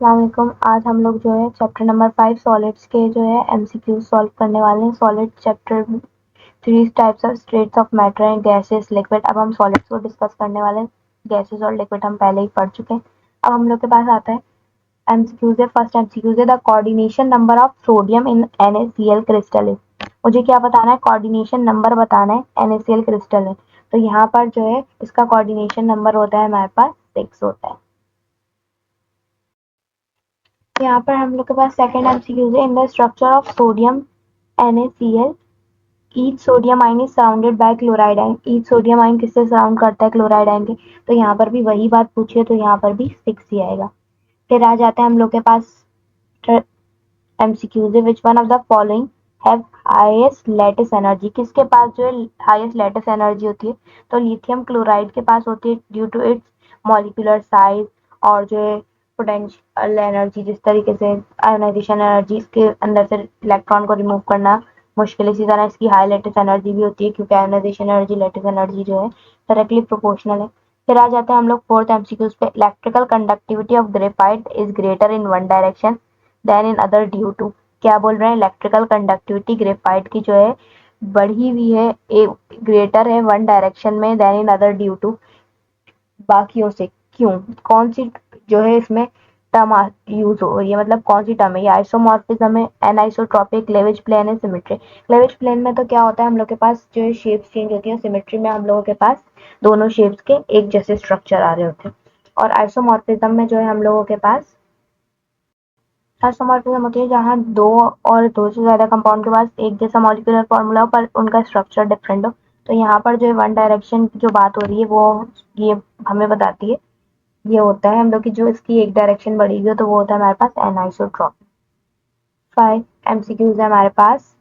अस्सलामुअलैकुम। आज हम लोग जो है चैप्टर नंबर 5 सॉलिड्स के जो है एमसीक्यू सॉल्व करने वाले हैं। Solid chapter 3 types of states of matter and gases liquid. अब हम सॉलिड्स को डिस्कस करने वाले हैं। गैसेस और लिक्विड हम पहले ही पढ़ चुके हैं। अब हम लोग के पास आता है एमसीक्यूज है। फर्स्ट एमसीक्यूज है the coordination number of sodium in NaCl crystal है। मुझे क्या बताना है? कोऑर्डिनेशन नंबर बताना है। NaCl क्रिस्टल है तो यहाँ पर जो है इसका कोऑर्डिनेशन नंबर होता है हमारे पास 6 होता है। यहाँ पर हम लोग के पास सेकंड एमसीक्यूज है in the structure of sodium NaCl each sodium ion is surrounded by chloride ion. Each sodium ion किससे सराउंड करता है? क्लोराइड आयन के। तो यहाँ पर भी वही बात पूछी है तो यहाँ पर भी 6 ही आएगा। फिर आ जाते हैं हम लोग के पास एमसीक्यूज है विच one of the following have highest lattice energy. किसके पास जो है हाईएस्ट लैटिस एनर्जी होती है? तो लिथियम क्लोराइड के पास होती है due to its molecular size और जो है पोटेंशियल एनर्जी, जिस तरीके से आयोनाइजेशन एनर्जी इसके अंदर से इलेक्ट्रॉन को रिमूव करना मुश्किल। इसी तरह इसकी हाई लैटिस एनर्जी भी होती है क्योंकि आयोनाइजेशन एनर्जी लैटिस एनर्जी जो है डायरेक्टली प्रोपोर्शनल है। फिर आ जाते हैं हम लोग फोर्थ एमसीक्यूज पे। Electrical conductivity of graphite is greater in one direction than in other due to. क्या बोल रहे हैं? इलेक्ट्रिकल कंडक्टिविटी ग्रेफाइट की जो है बढ़ी हुई है, ग्रेटर है वन डायरेक्शन में than in other due to बाकियों से। क्यों? कौन सी जो है इसमें टर्म यूज हो रही है, मतलब कौन सी टर्म है? ये आइसोमॉर्फिज्म है, एनाइसोट्रॉपिक, क्लेवेज प्लेन है, सिमेट्री। क्लेवेज प्लेन में तो क्या होता है, हम लोग के पास जो है शेप्स चेंज होती है। सिमेट्री में हम लोगों के पास दोनों शेप्स के एक जैसे स्ट्रक्चर आ रहे होते हैं। और आइसोमॉर्फिज्म में जो है हम लोगों के पास आइसोमॉर्फिज्म होती है जहाँ दो और दो से ज्यादा कंपाउंड के पास एक जैसा मॉलिक्यूलर फॉर्मूला हो पर उनका स्ट्रक्चर डिफरेंट हो। तो यहाँ पर जो है वन डायरेक्शन की जो बात हो रही है वो ये हमें बताती है। ये होता है हम लोग की जो इसकी एक डायरेक्शन बढ़ी हुई हो तो वो होता है हमारे पास एनाइसोट्रॉपिक। 5 एमसीक्यूज है हमारे पास।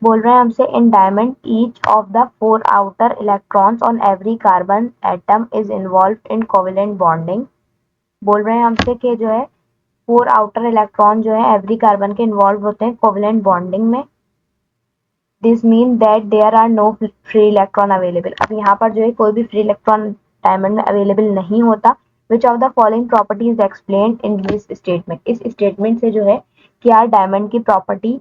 बोल रहे हैं हमसे in diamond each of the 4 outer electrons on every carbon atom is involve in covalent bonding. बोल रहे हैं हमसे कि जो है 4 आउटर इलेक्ट्रॉन जो है एवरी कार्बन के इन्वॉल्व होते हैं कोवेलेंट बॉन्डिंग में। This mean that there are no free electron available. अब यहाँ पर जो है कोई भी फ्री इलेक्ट्रॉन डायमंड में अवेलेबल नहीं होता। Which of the following property is explained in this statement. इस स्टेटमेंट से जो है क्या डायमंड की प्रॉपर्टी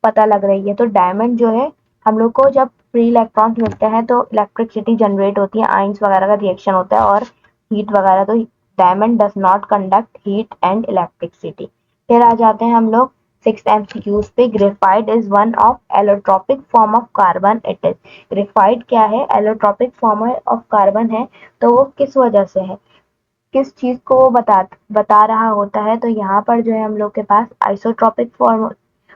पता लग रही है। तो डायमंड जो है हम लोग को जब फ्री इलेक्ट्रॉन्स मिलते हैं तो इलेक्ट्रिसिटी जनरेट होती है, आयंस वगैरह का रिएक्शन होता है और हीट वगैरह। तो diamond does not conduct heat and electricity. फिर आ जाते हैं हम लोग 6 एमसीक्यूज पे। Graphite is one of allotropic form of carbon. It is graphite क्या है? एलोट्रोपिक फॉर्म ऑफ कार्बन है। तो वो किस वजह से है, किस चीज को वो बता रहा होता है? तो यहाँ पर जो है हम लोग के पास आइसोट्रोपिक फॉर्म,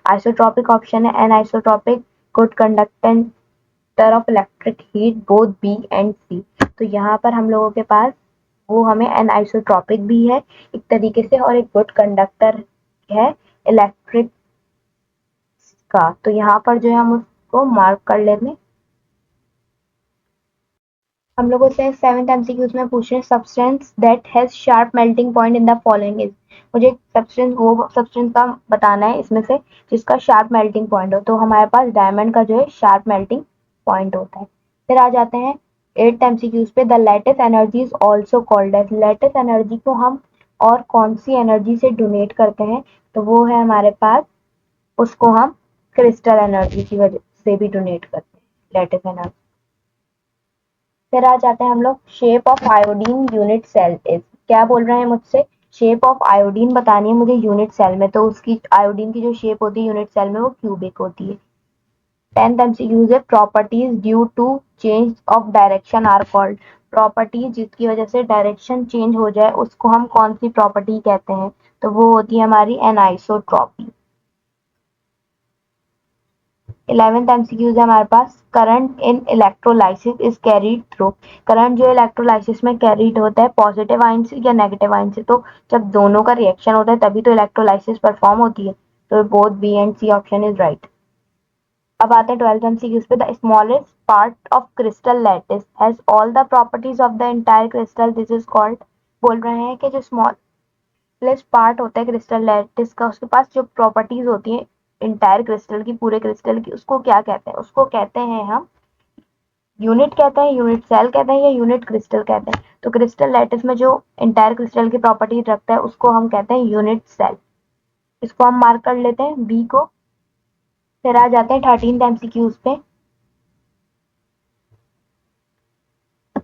आइसोट्रोपिक ऑप्शन है। An isotropic good conductor of electric heat both B and C. तो यहाँ पर हम लोगों के पास वो हमें एन आइसोट्रोपिक भी है एक तरीके से और एक गुड कंडक्टर है इलेक्ट्रिक का। तो यहाँ पर जो है हम उसको मार्क कर लेते हैं। हम लोगों से 7th एमसीक्यूज में पूछ रहे हैं substance that has sharp melting point in the following is. मुझे सब्सटेंस, वो सब्सटेंस का बताना है इसमें से जिसका शार्प मेल्टिंग पॉइंट हो। तो हमारे पास डायमंड का जो है शार्प मेल्टिंग पॉइंट होता है। फिर आ जाते हैं 8th एमसीक्यूज पे। The latest energy is also called as. Latest energy को हम और कौन सी एनर्जी से डोनेट करते हैं? तो वो है हमारे पास, उसको हम क्रिस्टल एनर्जी की वजह से भी डोनेट करते हैं, लेटेस्ट एनर्जी। फिर आ जाते हैं हम लोग shape of iodine unit cell is. क्या बोल रहे हैं मुझसे? शेप ऑफ आयोडीन बतानी है मुझे यूनिट सेल में। तो उसकी आयोडीन की जो शेप होती है यूनिट सेल में वो क्यूबिक होती है। 10th एमसीक्यू है properties due to change of direction are called. Property जिसकी वजह से डायरेक्शन चेंज हो जाए उसको हम कौन सी प्रॉपर्टी कहते हैं? तो वो होती है हमारी एनाइसोट्रॉपी। 11th एमसीक्यूज है हमारे पास। Current in electrolysis is carried through. Current जो इलेक्ट्रोलाइसिस में कैरीड होता है पॉजिटिव आयन से या नेगेटिव आयन से। तो जब दोनों का रिएक्शन होता है तभी तो इलेक्ट्रोलाइसिस परफॉर्म होती है। तो both B and C option is right. अब आते हैं 12th एमसीक्यूज पे। The smallest part of crystal lattice has all the properties of the entire crystal, this is called. बोल रहे हैं कि जो स्मॉलेस्ट पार्ट होता है क्रिस्टल लैटिस का, उसके पास जो प्रॉपर्टीज होती हैं इंटायर क्रिस्टल की, पूरे क्रिस्टल की, उसको क्या कहते हैं? उसको कहते हैं हम यूनिट कहते हैं, यूनिट सेल कहते हैं या यूनिट क्रिस्टल कहते हैं। तो क्रिस्टल लैटिस में जो इंटायर क्रिस्टल की प्रॉपर्टी रखता है उसको हम कहते हैं यूनिट सेल। इसको हम मार्क कर लेते हैं बी को। फिर आ जाते हैं 13th एमसीक्यूज पे।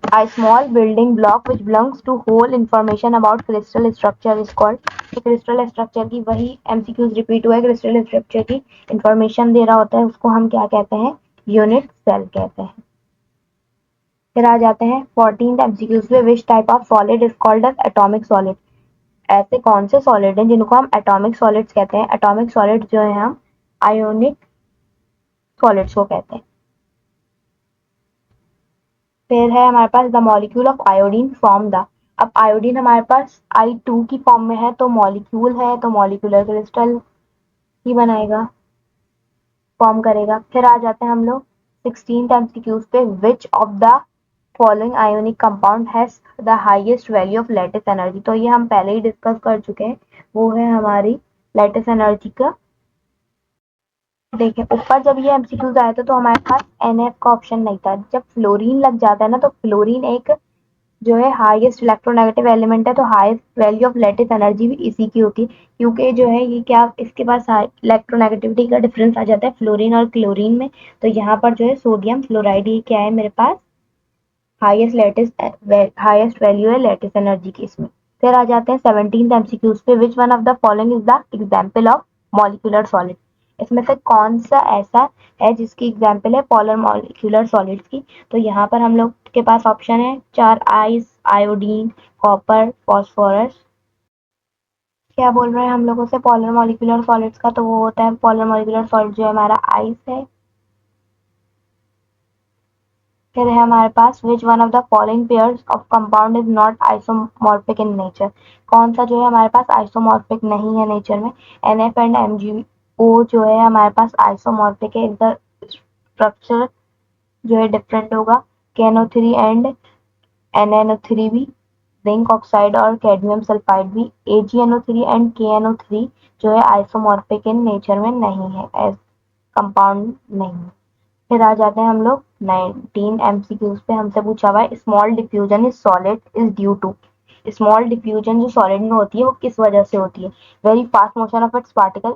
A small building block which belongs to whole information about crystal structure is called। तो क्रिस्टल स्ट्रक्चर की वही एमसीक्यूज रिपीट हुआ है, क्रिस्टल स्ट्रक्चर की इंफॉर्मेशन दे रहा होता है, उसको हम क्या कहते हैं, यूनिट सेल कहते हैं। फिर आ जाते हैं 14th एमसीक्यूज पे, which type of solid is called as atomic solid. ऐसे कौन से सॉलिड हैं जिनको हम एटॉमिक सॉलिड्स कहते हैं। एटॉमिक सॉलिड जो है हम आयोनिक सॉलिड्स को कहते हैं। फिर है हमारे पास the molecule of iodine from the. अब आयोडीन हमारे पास I2 की फॉर्म में है, तो मॉलिक्यूल है तो मॉलिक्यूलर क्रिस्टल ही बनाएगा, फॉर्म करेगा। फिर आ जाते हैं हम लोग 16th एमसीक्यूज पे, विच of the following ionic compound has the highest value of lattice energy. तो ये हम पहले ही डिस्कस कर चुके हैं, वो है हमारी लैटिस एनर्जी का। देखें ऊपर जब ये एमसीक्यूज आया था तो हमारे पास NF का ऑप्शन नहीं था। जब फ्लोरीन लग जाता है ना, तो फ्लोरीन एक जो है हाईएस्ट इलेक्ट्रोनेगेटिव एलिमेंट है, तो highest value of lattice energy भी इसी की होती है, क्योंकि जो है ये क्या, इसके पास इलेक्ट्रोनेगेटिविटी का डिफरेंस आ जाता है फ्लोरीन और क्लोरीन में। तो यहाँ पर जो है सोडियम फ्लोराइड, ये क्या है मेरे पास, हाईएस्ट वैल्यू है लैटिस एनर्जी की इसमें। फिर आ जाते हैं 17th एमसीक्यूज पे, which one of the following is the example of molecular solid. इसमें से कौन सा ऐसा है जिसकी एग्जाम्पल है पोलर मॉलिक्यूलर सॉलिड्स की। तो यहाँ पर हम लोग के पास ऑप्शन है 4, आइस, आयोडीन, कॉपर, फॉस्फोरस। क्या बोल रहे हैं हम लोगों से पोलर मॉलिक्यूलर सॉलिड्स का, तो वो होता है पोलर मॉलिक्यूलर सॉलिड जो है हमारा आइस है। फिर है हमारे पास which one of the following pairs of compound is not isomorphic in nature. कौन सा जो है हमारे पास आइसोमॉर्फिक नहीं है नेचर में। NF एंड MgO जो है हमारे पास आइसोमॉर्फिक है, इनका स्ट्रक्चर जो है डिफरेंट होगा। KNO3 एंड NNO3 भी, जिंक ऑक्साइड और कैडमियम सल्फाइड भी। AgNO3 एंड KNO3 जो है आइसोमॉर्फिक इन नेचर में नहीं है, एज कंपाउंड नहीं है। फिर आ जाते हैं हम लोग 19 एमसीक्यूज पे। हमसे पूछा हुआ है small diffusion is solid is due to. Small diffusion जो सॉलिड में होती है वो किस वजह से होती है। Very fast motion of its particle.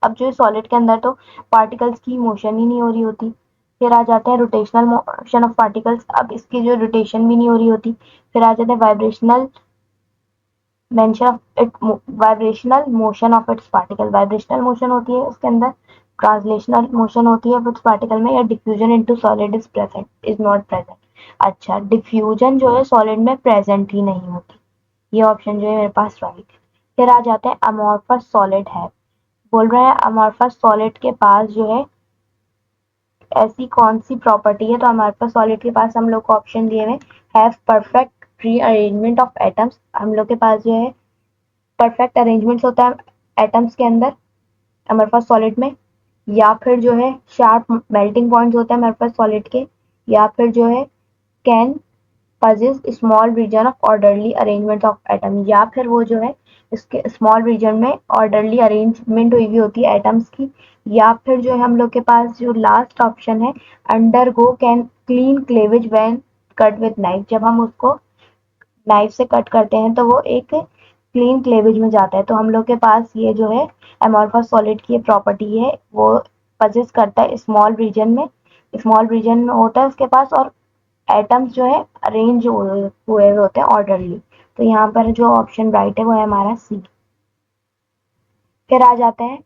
अब जो सॉलिड के अंदर तो पार्टिकल्स की मोशन ही नहीं हो रही होती। फिर आ जाते हैं रोटेशनल मोशन ऑफ पार्टिकल्स। अब इसकी जो रोटेशन भी नहीं हो रही होती। फिर आ जाते हैं vibrational motion of its particle. Vibrational motion होती है उसके अंदर, ट्रांसलेशनल मोशन होती है इट्स पार्टिकल में, या diffusion into solid is not present. अच्छा, डिफ्यूजन जो है सॉलिड में प्रेजेंट ही नहीं होती, ये ऑप्शन जो है मेरे पास राइट है। फिर आ जाते हैं अमॉर्फस सॉलिड है। बोल रहे हैं अमॉर्फस सॉलिड के पास जो है ऐसी कौन सी प्रॉपर्टी है। तो हमारे पास सॉलिड के पास हम लोग को ऑप्शन दिए हुए, have perfect free arrangement of atoms. हम लोग के पास जो है परफेक्ट अरेंजमेंट्स होता है एटम्स के अंदर हमारे पास सॉलिड में, या फिर जो है शार्प मेल्टिंग पॉइंट्स होते हैं हमारे पास सॉलिड के, या फिर जो है can possess small region of orderly arrangement of atom, या फिर वो जो है इसके स्मॉल रीजन में ऑर्डरली अरेंजमेंट हुई हुई होती है एटम्स की, या फिर जो है हम लोग के पास जो लास्ट ऑप्शन है, under go can clean cleavage when cut with knife. जब हम उसको नाइफ से कट करते हैं तो वो एक क्लीन क्लेवेज में जाता है। तो हम लोग के पास ये जो है एमॉर्फस सॉलिड की ये प्रॉपर्टी है, वो पजेस करता है स्मॉल रीजन में, स्मॉल रीजन होता है उसके पास, और एटम्स जो है अरेंज हुए होते हैं ऑर्डरली। तो यहाँ पर जो ऑप्शन राइट है वो है हमारा सी। फिर आ जाते हैं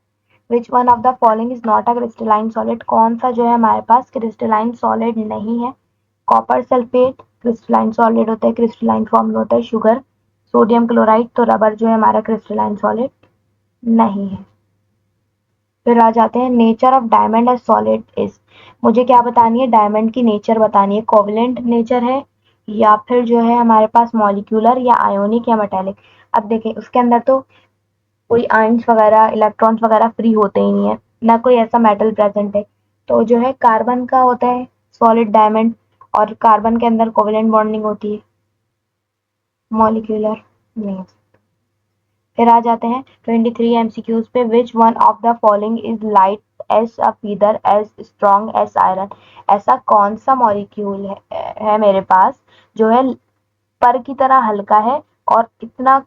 विच one of the following is not a crystalline solid. कौन सा जो है हमारे पास क्रिस्टलाइन सॉलिड नहीं है। कॉपर सल्फेट क्रिस्टलाइन सॉलिड होता है, क्रिस्टलाइन फॉर्म में होता है शुगर। सोडियम क्लोराइड, तो रबर जो है हमारा क्रिस्टलाइन सॉलिड नहीं है। फिर आ जाते हैं nature of diamond as solid is. मुझे क्या बतानी है, डायमंड की नेचर बतानी है, कोवलेंट नेचर है, या फिर जो है हमारे पास मॉलिक्यूलर, या आयोनिक, या मेटेलिक। अब देखें उसके अंदर तो कोई आयंस वगैरह इलेक्ट्रॉन्स वगैरह फ्री होते ही नहीं है, ना कोई ऐसा मेटल प्रेजेंट है। तो जो है कार्बन का होता है सॉलिड डायमंड, और कार्बन के अंदर कोवलेंट बॉन्डिंग होती है, मॉलिक्यूलर नहीं। फिर आ जाते हैं 23 एमसीक्यूज पे, which one of the following is light as a feather as strong as iron. ऐसा कौन सा मॉलिक्यूल है मेरे पास जो है पर की तरह हल्का है और इतना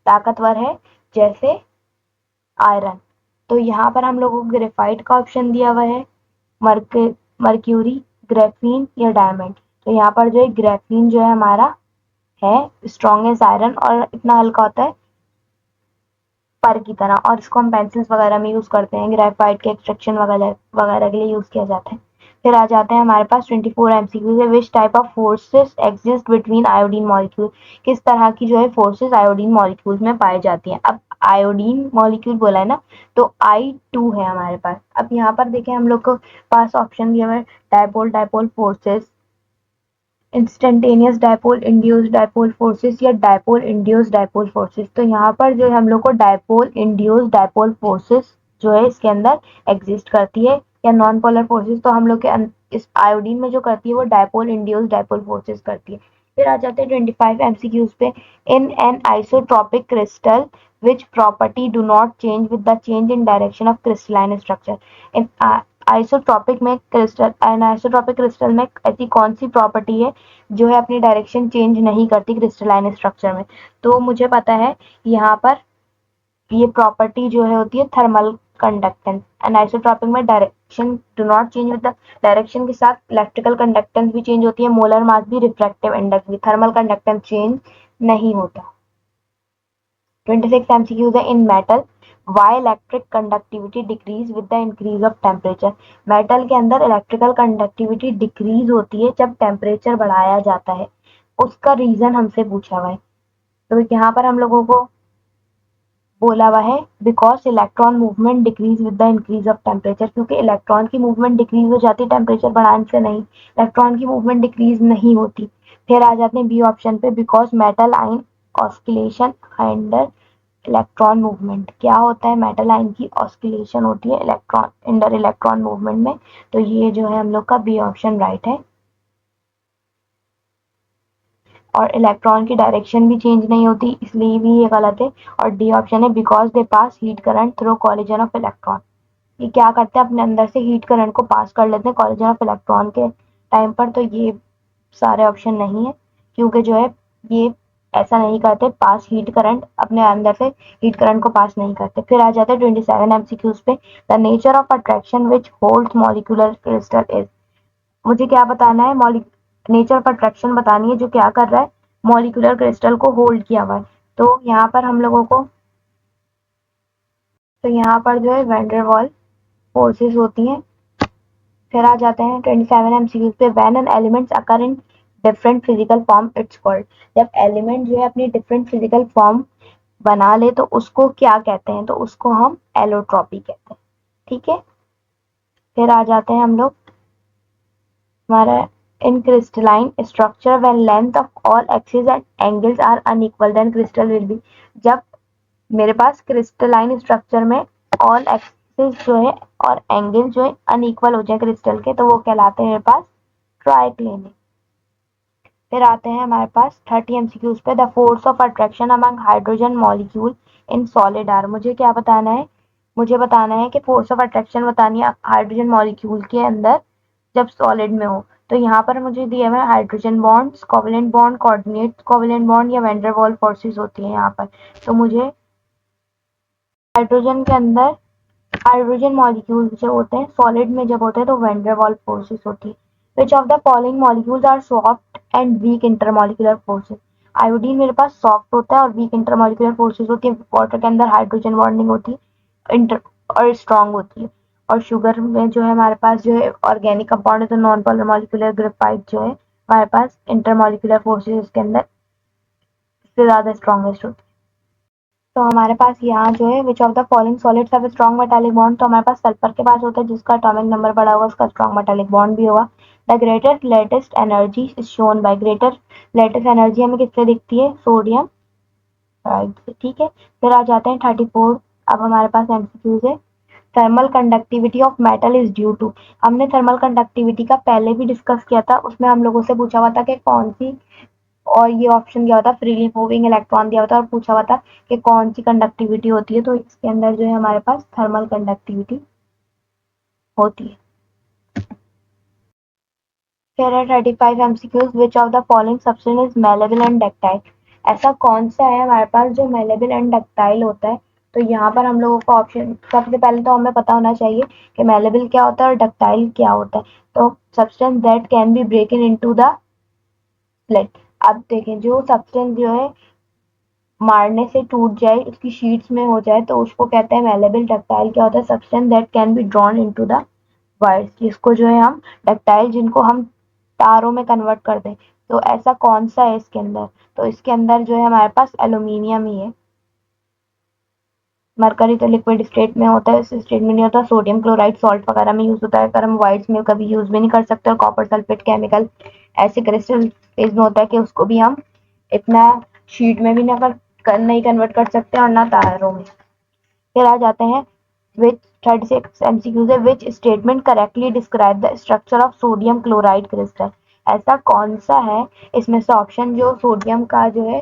ताकतवर है जैसे आयरन। तो यहाँ पर हम लोगों को ग्रेफाइट का ऑप्शन दिया हुआ है, मर्क्यूरी, ग्रेफीन या डायमंड। तो यहाँ पर जो है ग्रेफीन जो है हमारा है स्ट्रॉन्गेस्ट आयरन और इतना हल्का होता है पर की तरह, और इसको हम पेंसिल्स वगैरह में यूज करते हैं, ग्रेफाइट के एक्सट्रैक्शन वगैरह वगैरह के लिए यूज किया जाता है। फिर आ जाते हैं हमारे पास 24 एमसीक्यू है, विच type of forces exist between iodine molecule. किस तरह की जो है फोर्सेस आयोडीन मॉलिक्यूल्स में पाई जाती हैं। अब आयोडीन मॉलिक्यूल बोला है ना, तो I2 है हमारे पास। अब यहाँ पर देखें हम लोग को पास ऑप्शन दिया हुआ है, dipole dipole forces, instantaneous dipole induced dipole forces या डायपोल इंड्यूस्ड डायपोल फोर्सेस। तो यहाँ पर जो है हम लोग को डायपोल इंड्यूस्ड डायपोल फोर्सेस जो है इसके अंदर एग्जिस्ट करती है, या नॉन पोलर फोर्सेस तो हम लोग के इस आयोडीन में जो करती है वो डायपोल इंड्यूस्ड डायपोल फोर्सेस करती है। फिर आ जाते हैं 25 एमसीक्यूज पे। In an isotropic crystal which property do not change with the change in direction of crystalline structure. In isotropic में क्रिस्टल एनाइसोट्रॉपिक क्रिस्टल में ऐसी कौन सी प्रॉपर्टी है जो है अपनी डायरेक्शन चेंज नहीं करती क्रिस्टलाइन स्ट्रक्चर में। तो मुझे पता है यहाँ पर ये प्रॉपर्टी जो है होती है थर्मल कंडक्टेंस। एनाइसोट्रॉपिक में direction do not change with the direction के साथ इलेक्ट्रिकल कंडक्टेंस भी चेंज होती है, मोलर मास भी, रिफ्रैक्टिव इंडेक्स भी। थर्मल कंडक्टेंस चेंज नहीं होता। 26 MCQs है। इन metal Y electric conductivity decrease with the increase of temperature. Metal के अंदर इलेक्ट्रिकल कंडक्टिविटी डिक्रीज होती है जब टेम्परेचर बढ़ाया जाता है, उसका रीजन हमसे पूछा हुआ है। तो यहाँ पर हम लोगों को बोला हुआ है because electron movement decrease with the increase of temperature, क्योंकि इलेक्ट्रॉन की मूवमेंट डिक्रीज हो जाती है टेम्परेचर बढ़ाने से नहीं, इलेक्ट्रॉन की मूवमेंट डिक्रीज नहीं होती। फिर आ जाते हैं बी ऑप्शन पे, बिकॉज मेटल आइन ऑस्किलेशन अंडर इलेक्ट्रॉन मूवमेंट। क्या होता है, मेटल आयन की ऑस्किलेशन होती है इलेक्ट्रॉन अंडर इलेक्ट्रॉन मूवमेंट में। तो ये जो है हम लोग का बी ऑप्शन राइट है। और इलेक्ट्रॉन की डायरेक्शन भी चेंज नहीं होती, इसलिए भी ये गलत है। और डी ऑप्शन है because they pass heat current through collision of electron. ये क्या करते हैं, अपने अंदर से हीट करंट को पास कर लेते हैं कॉलिजन ऑफ इलेक्ट्रॉन के टाइम पर। तो ये सारे ऑप्शन नहीं है, क्योंकि जो है ये ऐसा नहीं करते, पास हीट करंट अपने अंदर से हीट करंट को पास नहीं करते। फिर आ जाते हैं 27 एमसीक्यूज पे। The nature of attraction which holds molecular crystal is. मुझे क्या बताना है, नेचर ऑफ अट्रैक्शन बतानी है जो क्या कर रहा है, मॉलिक्यूलर क्रिस्टल को होल्ड किया हुआ है। तो यहाँ पर हम लोगों को, तो यहाँ पर जो है वैंडरवाल फोर्सेस होती हैं। फिर आ जाते हैं 27 एमसीक्यूज पे। When an elements occur in different physical form it's called. जब एलिमेंट जो है अपनी डिफरेंट फिजिकल फॉर्म बना ले तो उसको क्या कहते हैं, तो उसको हम एलोट्रॉपी कहते हैं। ठीक है। फिर आ जाते हैं हम लोग हमारा in crystalline structure when length of all axis and angles are unequal then crystal will be. जब मेरे पास क्रिस्टलाइन स्ट्रक्चर में ऑल एक्सिस जो है और एंगल जो है अनइक्वल हो जाए क्रिस्टल के, तो वो कहलाते हैं मेरे पास ट्राइक्लिनिक। फिर आते हैं हमारे पास 30 एमसीक्यूज पे। The force of attraction among hydrogen molecule in solid are. मुझे क्या बताना है, मुझे बताना है कि फोर्स ऑफ अट्रैक्शन बतानी है हाइड्रोजन मॉलिक्यूल के अंदर जब सॉलिड में हो। तो यहाँ पर मुझे दिया हुआ है hydrogen bonds, covalent bond, coordinate covalent bond या वैन डेर वाल्स फोर्सेस होती है यहाँ पर। तो मुझे हाइड्रोजन के अंदर हाइड्रोजन मॉलिक्यूल जो होते हैं सॉलिड में जब होते हैं तो वैन डेर वाल्स फोर्सेस होती है। Which of the following molecules are soft and weak intermolecular forces. Iodine मेरे पास सॉफ्ट होता है और वीक इंटरमॉलिक्यूलर फोर्सेस होती है। वाटर के अंदर हाइड्रोजन बॉन्डिंग होती है इंटर और स्ट्रांग होती है। और शुगर में जो है हमारे पास जो है ऑर्गेनिक कंपाउंड है, तो नॉन पोलर मॉलिक्यूलर ग्रेफाइट जो है हमारे पास इंटरमॉलिक्यूलर फोर्सेस इसके अंदर सबसे ज्यादा स्ट्रॉन्गेस्ट होती है। तो हमारे पास यहाँ जो है which of the following solids have strong metallic bond. तो हमारे पास सल्फर के पास होता है जिसका एटॉमिक नंबर बड़ा होगा, उसका स्ट्रॉन्ग मेटालिक बॉन्ड भी होगा। The greater latest energy is shown by. Greater latest energy हमें किससे दिखती है, सोडियम राइट। ठीक है। फिर आ जाते हैं 34। अब हमारे पास एमसीक्यूज है। Thermal conductivity of metal is due to. हमने थर्मल कंडक्टिविटी का पहले भी डिस्कस किया था, उसमें हम लोगों से पूछा हुआ था कि कौन सी, और ये ऑप्शन दिया हुआ था फ्रीली मूविंग इलेक्ट्रॉन दिया हुआ था और पूछा हुआ था कि कौन सी कंडक्टिविटी होती है। तो इसके अंदर जो है हमारे पास थर्मल कंडक्टिविटी होती है। Here are 35 MCQs. Which of the following substance is malleable and ductile? ऐसा कौन सा है हमारे पास जो malleable and ductile होता है? तो यहाँ पर हम लोगों को ऑप्शन, सबसे पहले तो हमें पता होना चाहिए कि malleable क्या होता है और ductile क्या होता है। तो substance that can be broken into the split। अब देखें, जो substance जो है मारने से टूट जाए, उसकी शीट्स में हो जाए, तो उसको कहते हैं malleable। ductile क्या होता है? substance that can be drawn into the wires, जिसको जो है हम डक्टाइल, जिनको हम तारों में कन्वर्ट कर दें। तो ऐसा कौन सा है इसके अंदर? तो इसके अंदर जो है हमारे पास एल्यूमिनियम ही है। मरकरी तो लिक्विड स्टेट में होता है, इस स्टेट में नहीं होता। सोडियम क्लोराइड सॉल्ट वगैरह में यूज होता है, अगर हम वाइट्स में कभी यूज भी नहीं कर सकते। और कॉपर सल्फेट केमिकल ऐसे क्रिस्टल फेज में होता है कि उसको भी हम इतना शीट में भी नहीं कन्वर्ट कर सकते और ना तारों में। फिर आ जाते हैं which 36 MCQs है, which statement correctly describe the structure of sodium chloride crystal? ऐसा कौन सा है इसमें से ऑप्शन जो सोडियम का जो है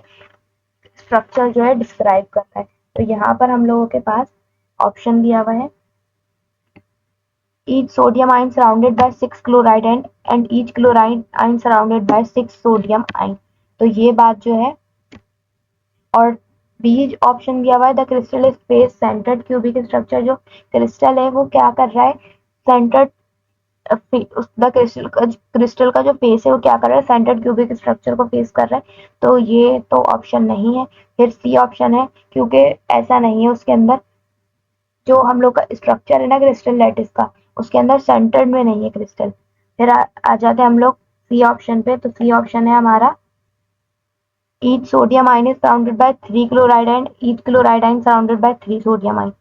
स्ट्रक्चर जो है डिस्क्राइब करता है? तो यहाँ पर हम लोगों के पास ऑप्शन दिया हुआ है, each sodium ion surrounded by 6 chloride and each chloride ion surrounded by 6 sodium ion। तो ये बात जो है, और बी ऑप्शन दिया हुआ है, the crystal is face centred cubic structure. जो क्रिस्टल है वो क्या कर रहा है? सेंटर्ड, द क्रिस्टल का जो फेस है वो क्या कर रहा है? सेंटर्ड क्यूबिक स्ट्रक्चर को फेस कर रहा है। तो ये तो ऑप्शन नहीं है। फिर सी ऑप्शन है, क्योंकि ऐसा नहीं है उसके अंदर। जो हम लोग का स्ट्रक्चर है ना क्रिस्टल लैटिस का, उसके अंदर सेंटर्ड में नहीं है क्रिस्टल। फिर आ जाते हैं हम लोग सी ऑप्शन पे। तो सी ऑप्शन है हमारा, each sodium ion is surrounded by 3 chloride and each chloride ion surrounded by 3 sodium ion।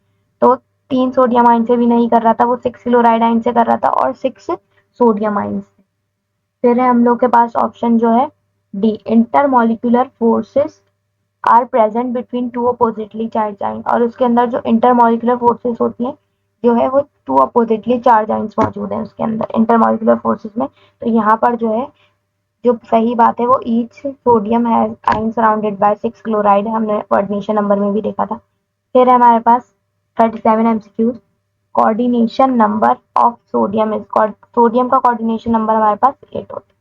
तो 3 सोडियम आयन से भी नहीं कर रहा था वो, 6 क्लोराइड आयन से कर रहा था और 6 सोडियम आयन से। फिर है हम लोग के पास ऑप्शन जो है D, intermolecular forces are present between two oppositely charge ion. और उसके अंदर जो इंटरमोलिकुलर फोर्सेस होती हैं जो है वो टू अपोजिटली चार्ज आयन्स मौजूद हैं उसके अंदर इंटरमोलिकुलर फोर्सेस में। तो यहाँ पर जो है जो सही बात है वो each sodium has ion surrounded by 6 chloride, हमने कोऑर्डिनेशन नंबर में भी देखा था। फिर है हमारे पास 37 MCQs. Coordination number of sodium is, sodium का कोऑर्डिनेशन नंबर हमारे पास 8 होता है।